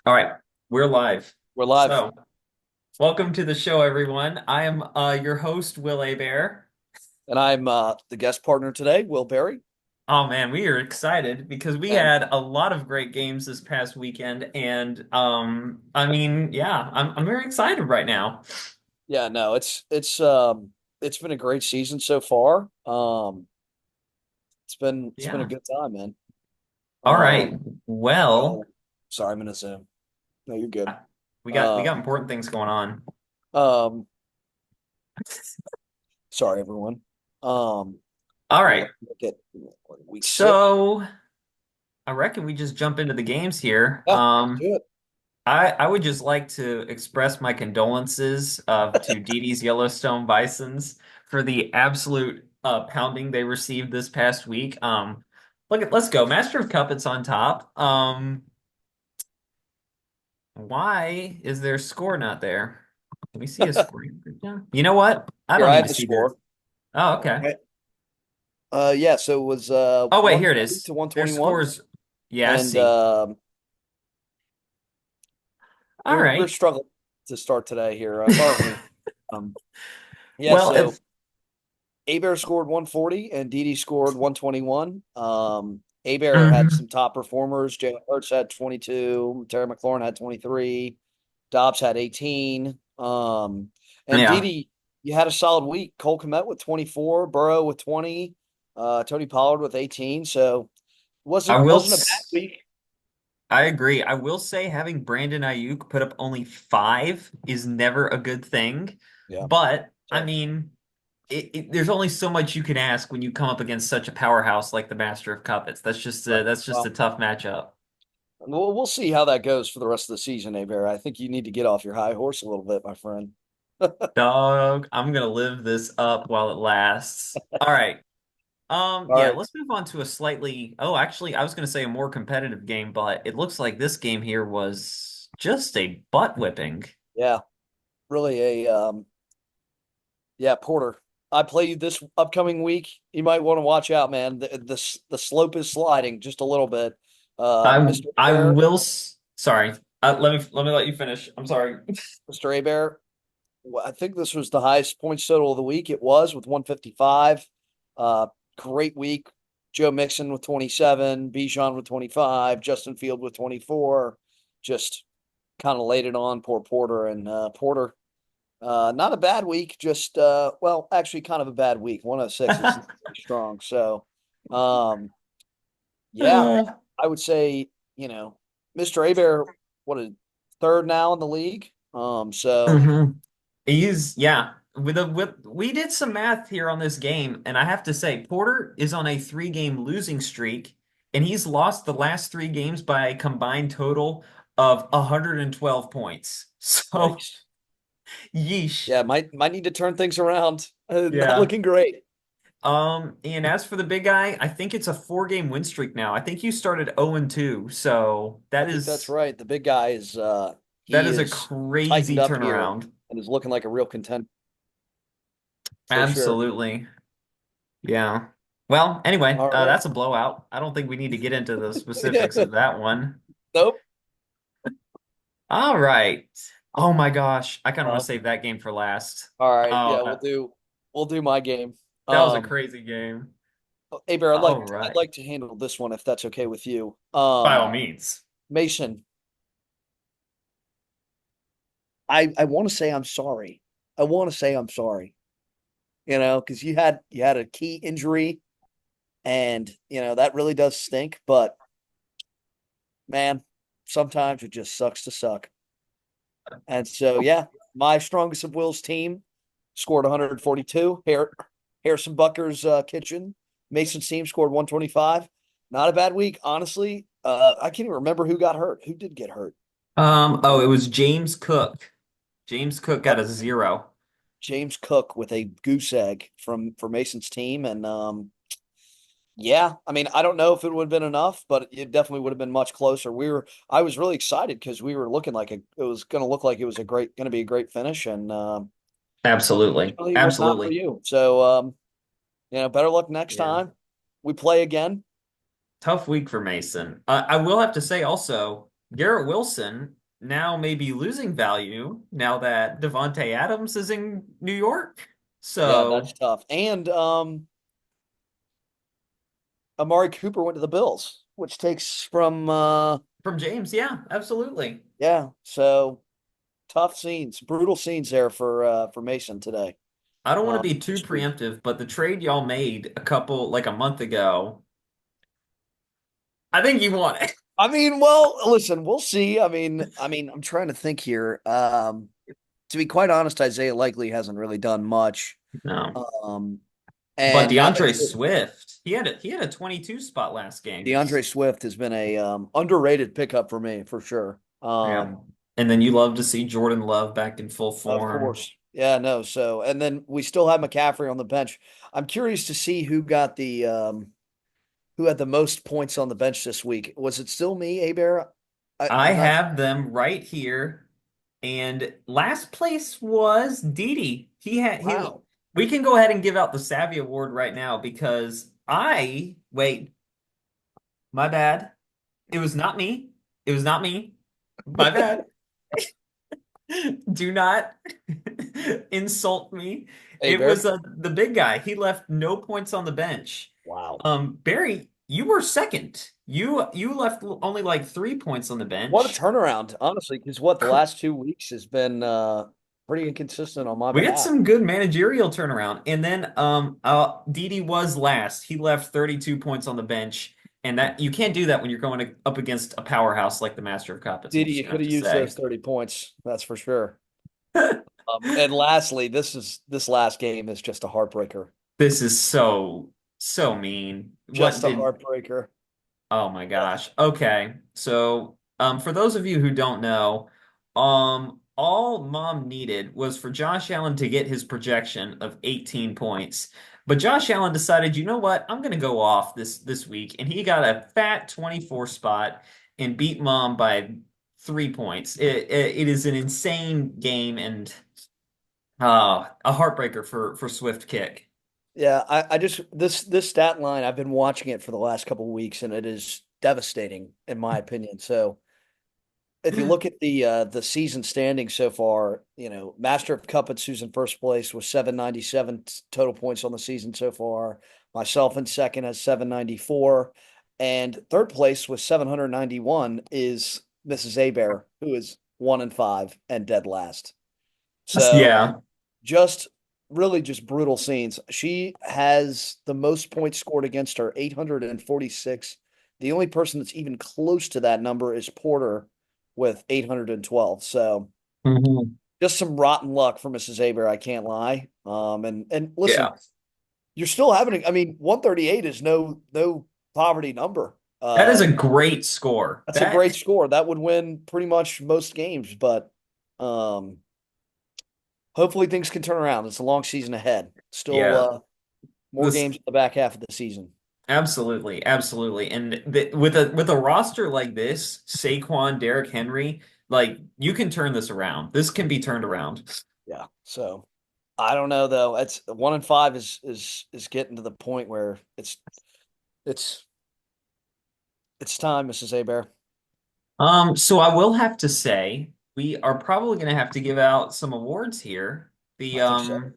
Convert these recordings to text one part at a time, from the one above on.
All right, we're live. We're live, So, welcome to the show, everyone. I am your host, Will Bear. and I'm the guest partner today, Will Berry. Oh man, we are excited because we And had a lot of great games this past weekend, and I mean, yeah, I'm very excited right now. yeah, no, it's been a great season so far. It's been a Yeah. good time, man. All right. Um, Well, oh, sorry, I'm in a Zoom. No, you're good. we got Uh, important things going on. um, sorry, everyone. Um, All we'll right. look at week 6. So, I reckon we just jump into the games here. Yeah, do I would just like to express my condolences to Dee Dee's Yellowstone Bisons for the absolute pounding they received this past week. Let's go. Master of Cup, on top. Why is their score not there? Can we see a it. scoring breakdown? You know what? I Here, don't I need have to the see this. score. Oh, okay. Right. Yeah, so it was Oh, wait, here it 140 is. to Their 121, scores. Yeah, I and see. All we're right. struggling to start today here, aren't we? Um, yeah, Well, so if Abear scored 140 and Didi scored 121. Abear had Mhm. some top performers. Jalen Hurts had 22. Terry McLaurin had 23. Dobbs had 18. And Yeah, Didi, you had a solid week. Cole Kmet with 24, Burrow with 20, Tony Pollard with 18. So I wasn't will. wasn't a bad week. I agree. I will say having Brandon Ayuk put up only 5 is never a good thing. Yeah. But I So mean, there's only so much you can ask when you come up against such a powerhouse like the Master of Cuppets. right. That's just a Well, tough matchup. we'll see how that goes for the rest of the season, Abear. I think you need to get off your high horse a little bit, my friend. Dog, I'm gonna live this up while it lasts. All right. All Yeah, right. let's move on to a slightly, oh, actually, I was gonna say a more competitive game, but it looks like this game here was just a butt whipping. Yeah. Really yeah, Porter. I play you this upcoming week. You might want to watch out, man. The slope is sliding just a little bit. Mr. I Bear, will. Sorry. Let me let you finish. I'm sorry. Mr. Bear. I think this was the highest points total of the week. It was with 155. Uh, Great week. Joe Mixon with 27, Bijan with 25, Justin Field with 24. Just kind of laid it on poor Porter and Porter. Not a bad week, just well, actually kind of a bad week. 106 is strong. So um yeah, I would say, Mr. Abear, what a third now in the league. So Mhm. Yeah. With we did some math here on this game, and I have to say, Porter is on a 3 game losing streak, and he's lost the last 3 games by a combined total of 112 points. So, yikes. yeesh. Yeah, might need to turn things around. Not Yeah. looking great. And as for the big guy, I think it's a 4 game win streak now. I think you started 0 and 2, so I think that's right. The big guy is that he is a is tightened crazy up here turnaround. and is looking like a real contender for sure. Absolutely. Yeah. Well, anyway, All right. that's a blowout. I don't think we need to get into the specifics of that one. Nope. All right. Oh my gosh. I kind of want Uh, to save that game for last. all right. Oh, Yeah, we'll do my game. that was a Um crazy game. Hey Bear, All I'd right. like to handle this one if that's okay with you. By all means. Mason, I want to say I'm sorry. I want to say I'm sorry. Because you had a key injury, and that really does stink. But man, sometimes it just sucks to suck. And so yeah, my strongest of Will's team scored 142. Harrison Bucker's kitchen. Mason's team scored 125. Not a bad week, honestly. I can't even remember who got hurt. Who did get hurt? Oh, it was James Cook. James Cook got a 0. James Cook with a goose egg from for Mason's team, and yeah, I mean, I don't know if it would have been enough, but it definitely would have been much closer. I was really excited because we were looking like it was going to look like it was going to be a great finish, and Absolutely. unfortunately, it was not for Absolutely. you. So, better luck next Yeah. time we play again. Tough week for Mason. I will have to say also, Garrett Wilson now may be losing value now that Devontae Adams is in New York. Yeah, that's So tough. And Amari Cooper went to the Bills, which takes from from James, yeah, absolutely. yeah, so tough scenes, brutal scenes there for Mason today. I don't want to be too This week. preemptive, but the trade y'all made like a month ago, I think you want it. I mean, well, listen, we'll see. I mean, I'm trying to think here. To be quite honest, Isaiah Likely hasn't really done much. No. Um, But and now DeAndre that Swift, he had a 22 spot last game. DeAndre Swift has been a underrated pickup for me for sure. Yeah. And then you love to see Jordan Love back in full Of form. course. Yeah, no. So, and then we still have McCaffrey on the bench. I'm curious to see who had the most points on the bench this week. Was it still me, Abear? I I'm not have them right here. And last place was Didi. He wow. we can go ahead and give out the Savvy Award right now because wait, my bad. It was not me. It was not me. My bad. Do not insult me. It Abear. was the big guy. He left no points on the bench. Wow. Barry, you were second. You left only like 3 points on the What a bench. turnaround, honestly, because what the last 2 weeks has been pretty inconsistent on my We had behalf. some good managerial turnaround. And then Didi was last. He left 32 points on the bench. And that you can't do that when you're going up against a powerhouse like the Master of Cuppets, I'm Didi, just you gonna could have have to used say. those 30 points, that's for sure. And lastly, this last game is just a heartbreaker. This is so mean. Just a heartbreaker. Oh my gosh. Okay. So, for those of you who don't know, all Mom needed was for Josh Allen to get his projection of 18 points. But Josh Allen decided, you know what? I'm going to go off this week, and he got a fat 24 spot and beat Mom by 3 points. It is an insane game and a heartbreaker for Swift Kick. Yeah, I just this stat line, I've been watching it for the last couple of weeks and it is devastating in my opinion. So if you look at the season standings so far, Master of Cuppets, who's in first place with 797 total points on the season so far. Myself in second has 794. And third place with 791 is Mrs. Abear, who is 1-5 and dead last. So Yeah. just really just brutal scenes. She has the most points scored against her, 846. The only person that's even close to that number is Porter with 812. So Mhm. just some rotten luck for Mrs. Aber, I can't lie. And listen, Yeah. you're still having I mean, 138 is no poverty number. That is a great score. That's a great That score. That would win pretty much most games, but um hopefully things can turn around. It's a long season ahead. Still Yeah, more this games at the back half of the season. absolutely, absolutely. And with a roster like this, Saquon, Derrick Henry, like you can turn this around. This can be turned around. Yeah. So I don't know though. It's 1-5 is getting to the point where it's it's time, Mrs. Abear. So I will have to say we are probably going to have to give out some awards here. The I think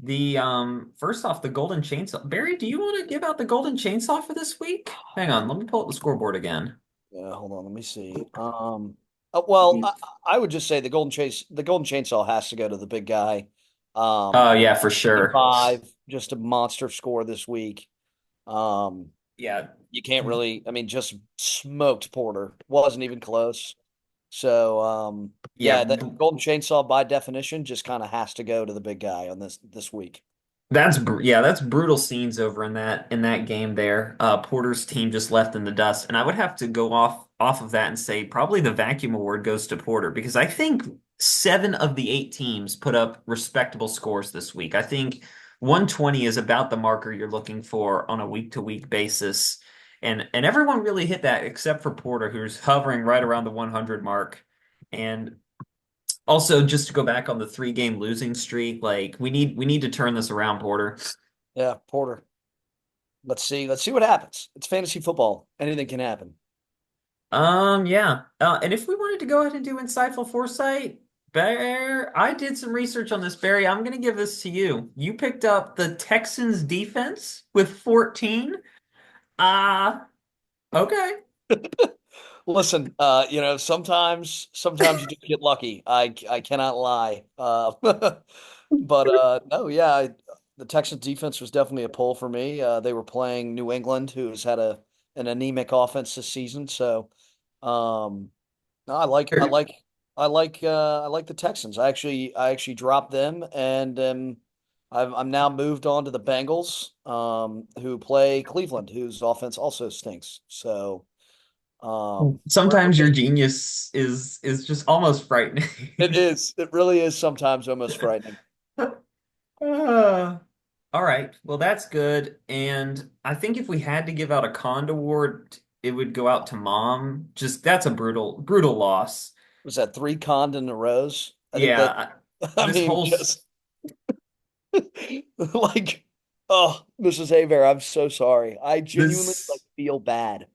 so. first off, the Golden Chainsaw. Barry, do you want to give out the Golden Chainsaw for this week? Hang on, let me pull up the scoreboard again. Yeah, hold on. Let me see. Well, I would just say the Golden Chainsaw has to go to the big guy. Oh yeah, for sure. 55, just a monster score this week. Um, Yeah. you can't really, I mean, just smoked Porter. Wasn't even close. So, yeah, Yeah, the Golden Chainsaw by definition just kind of has to go to the big guy on this week. that's brutal scenes over in that game there. Porter's team just left in the dust, and I would have to go off of that and say probably the vacuum award goes to Porter because I think 7 of the 8 teams put up respectable scores this week. I think 120 is about the marker you're looking for on a week to week basis, and everyone really hit that except for Porter, who's hovering right around the 100 mark. And also, just to go back on the 3 game losing streak, like we need to turn this around, Porter. Yeah, Porter. Let's see. Let's see what happens. It's fantasy football. Anything can happen. Yeah. And if we wanted to go ahead and do insightful foresight, Bear, I did some research on this, Barry. I'm going to give this to you. You picked up the Texans defense with 14. Ah, okay. Listen, sometimes you just get lucky. I cannot lie. But no, yeah, the Texans defense was definitely a pull for me. They were playing New England, who's had an anemic offense this season. So, no, I like the Texans. I actually dropped them, and I'm now moved on to the Bengals, who play Cleveland, whose offense also stinks. So, Sometimes your genius is just almost frightening. it is. It really is sometimes almost frightening. Uh, all right. Well, that's good. And I think if we had to give out a Cond Award, it would go out to Mom. Just that's a brutal loss. Was that three condon rows? I think that, Yeah, I this mean, whole just like, oh, Mrs. Aver, I'm so sorry. I genuinely like this feel bad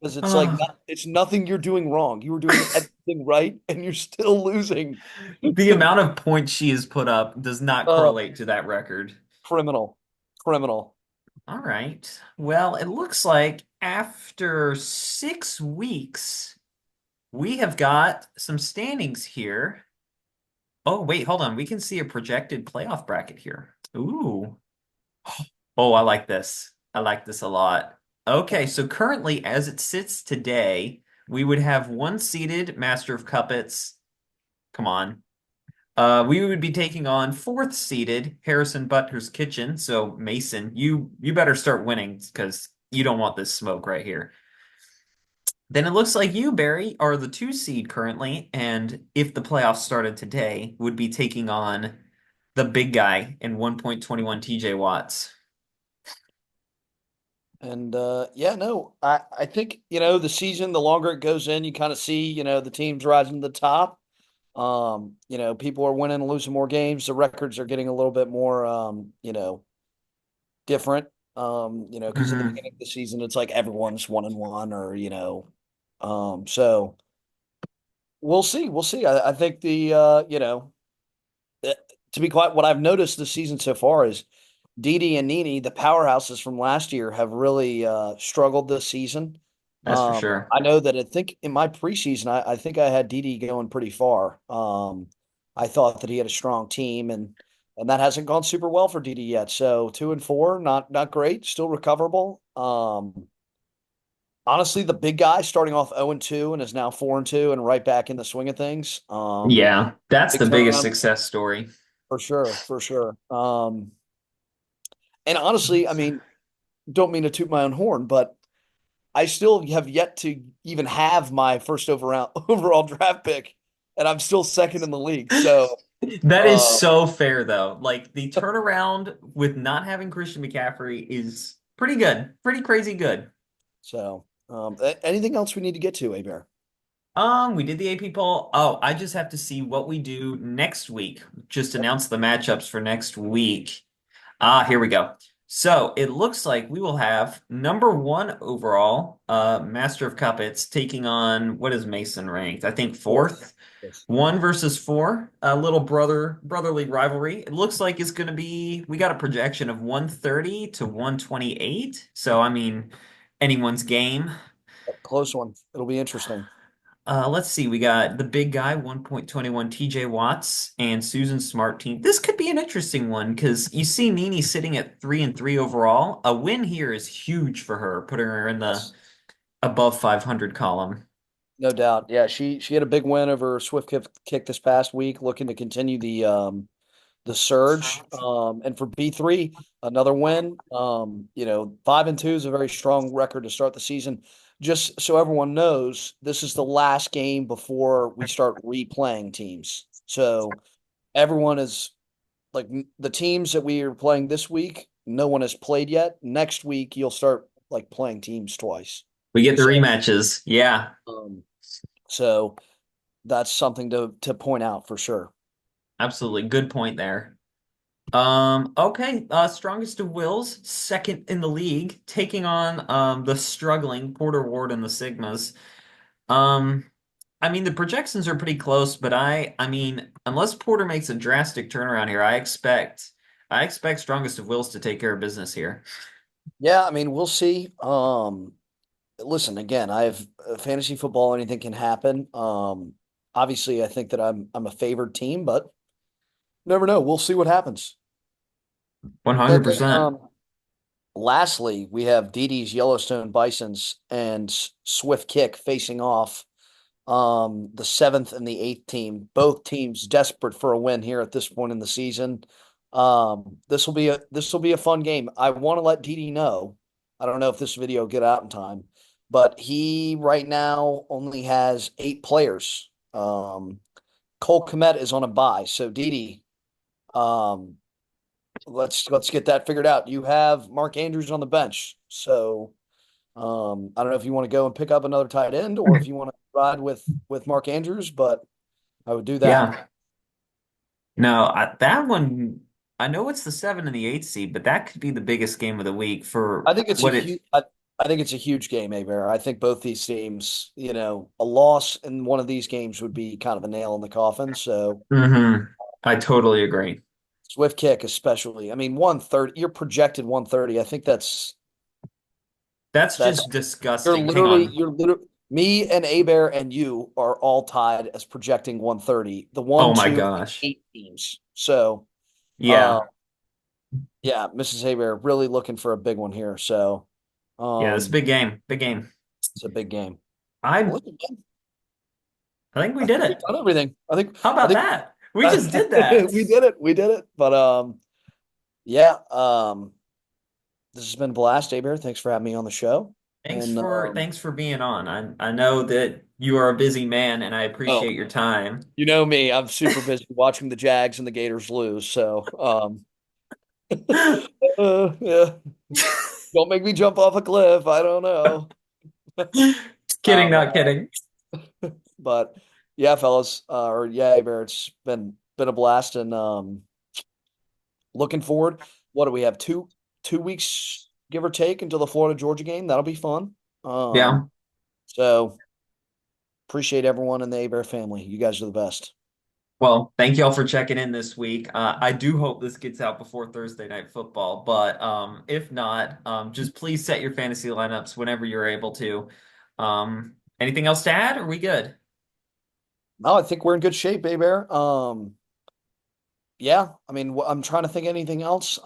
because it's like uh, it's nothing you're doing wrong. You were doing everything right, and you're still losing. the amount of points she has put up does not Uh, correlate to that record. criminal, criminal. All right. Well, it looks like after 6 weeks, we have got some standings here. Oh, wait, hold on. We can see a projected playoff bracket here. Ooh. Oh, I like this. I like this a lot. Okay, so currently, as it sits today, we would have one seeded Master of Cuppets. Come on. We would be taking on fourth seeded Harrison Butler's Kitchen. So Mason, you better start winning because you don't want this smoke right here. Then it looks like you, Barry, are the two seed currently, and if the playoffs started today, would be taking on the big guy in 1.21 TJ Watts. And yeah, no, I think, the season, the longer it goes in, you kind of see, the teams rising to the top. People are winning and losing more games. The records are getting a little bit more different. Because in the Hmm. beginning of the season, it's like everyone's 1-1 or, so we'll see. We'll see. I think uh, to be quite what I've noticed this season so far is Didi and Nini, the powerhouses from last year, have really struggled this season. That's for sure. I know that I think in my preseason, I think I had Didi going pretty far. I thought that he had a strong team, and that hasn't gone super well for Didi yet. So 2-4, not great, still recoverable. Honestly, the big guy starting off 0-2 and is now 4-2 and right back in the swing of things. Yeah, that's Big the biggest turnaround success story. for sure, for sure. And honestly, I mean, don't mean to toot my own horn, but I still have yet to even have my first overall draft pick, and I'm still second in the league. So, That is uh, so fair, though. Like the turnaround with not having Christian McCaffrey is pretty good, pretty crazy good. anything else we need to get to, Abear? We did the AP poll. Oh, I just have to see what we do next week. Just announce the matchups for next week. Ah, here we go. So it looks like we will have number one overall, Master of Cuppets taking on what is Mason ranked? I think Fourth. fourth. Yes. One versus four, a little brotherly rivalry. It looks like it's going to be, we got a projection of 130 to 128. So, I mean, anyone's game. Close one. It'll be interesting. Let's see. We got the big guy, 1.21 TJ Watts, and Susan Smart team. This could be an interesting one because you see Nini sitting at 3-3 overall. A win here is huge for her, putting her in the Yes. above 500 column. No doubt. Yeah, she had a big win over Swift kick this past week, looking to continue the surge. And for B3, another win. 5-2 is a very strong record to start the season. Just so everyone knows, this is the last game before we start replaying teams. So everyone is like the teams that we are playing this week, no one has played yet. Next week, you'll start like playing teams twice. We get the So, rematches. Yeah, um, so that's something to point out for sure. absolutely. Good point there. Okay. Strongest of Wills, second in the league, taking on the struggling Porter Ward and the Sigmas. Um, I mean the projections are pretty close, but I mean, unless Porter makes a drastic turnaround here, I expect Strongest of Wills to take care of business here. Yeah, I mean, we'll see. Listen, again, I have fantasy football, anything can happen. Obviously, I think that I'm a favored team, but never know. We'll see what happens. And then 100%. lastly, we have Didi's Yellowstone Bisons and Swift Kick facing off. The seventh and the eighth team, both teams desperate for a win here at this point in the season. This will be a fun game. I want to let Didi know. I don't know if this video will get out in time, but he right now only has 8 players. Cole Kmet is on a bye, so Didi, um, let's get that figured out. You have Mark Andrews on the bench, so I don't know if you want to go and pick up another tight end or if you want to ride with Mark Andrews, but I would do that. Yeah. No, that one, I know it's the 7 and the 8 seed, but that could be the biggest game of the week for I think it's a what it. huge. I think it's a huge game, Abear. I think both these teams, a loss in one of these games would be kind of a nail in the coffin. So Hmm. I totally agree. Swift Kick, especially. I mean, 130. You're projected 130. I think That's that's just disgusting. Hang on. you're literally me and Abear and you are all tied as projecting 130. The Oh one, my two, gosh. 8 teams. So. Uh, Yeah. Yeah, Mrs. Haber really looking for a big one here. So, Yeah, this big game. Big game. it's a big game. I Well, listen, man, I think we I did think we've it. done everything. How I about think that? We just did that. we did it. We did it. But yeah. This has been a blast, Aber. Thanks for having me on the show. Thanks And for thanks for being on. I know that you are a busy man and I oh, appreciate your time. you know me, I'm super busy watching the Jags and the Gators lose. So yeah, don't make me jump off a cliff. I don't know. Kidding, Man. not kidding. But yeah, fellas, or yeah, Bear, it's been a blast, and looking forward. What do we have? Two weeks, give or take, until the Florida Georgia game. That'll be fun. Yeah. So appreciate everyone in the Bear family. You guys are the best. Well, thank y'all for checking in this week. I do hope this gets out before Thursday night football, but if not, just please set your fantasy lineups whenever you're able to. Anything else to add? Are we good? No, I think we're in good shape, Bear. Yeah, I mean, I'm trying to think of anything else.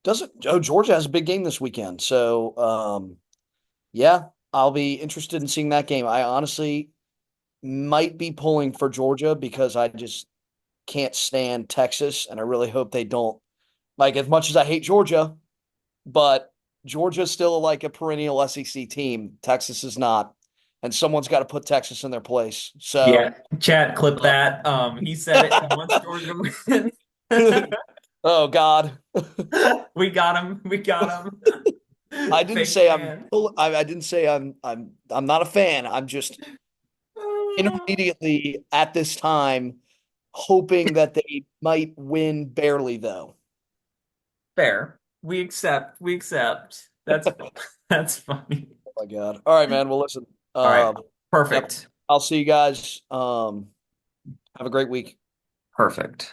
Doesn't oh Georgia has a big game this weekend, so yeah, I'll be interested in seeing that game. I honestly might be pulling for Georgia because I just can't stand Texas, and I really hope they don't. Like as much as I hate Georgia, but Georgia's still like a perennial SEC team. Texas is not, and someone's got to put Texas in their place. Yeah, So, chat, clip uh, that. He said it. He wants Georgia to win. oh God, We got him. We got I him. didn't Fake say I'm. fan. I didn't say I'm not a fan. I'm just intermediately at this time hoping that they might win barely though. Fair. We accept. We accept. That's funny. Oh my God. All right, man. Well, listen. All right. Yep. Perfect. I'll see you guys. Have a great week. Perfect.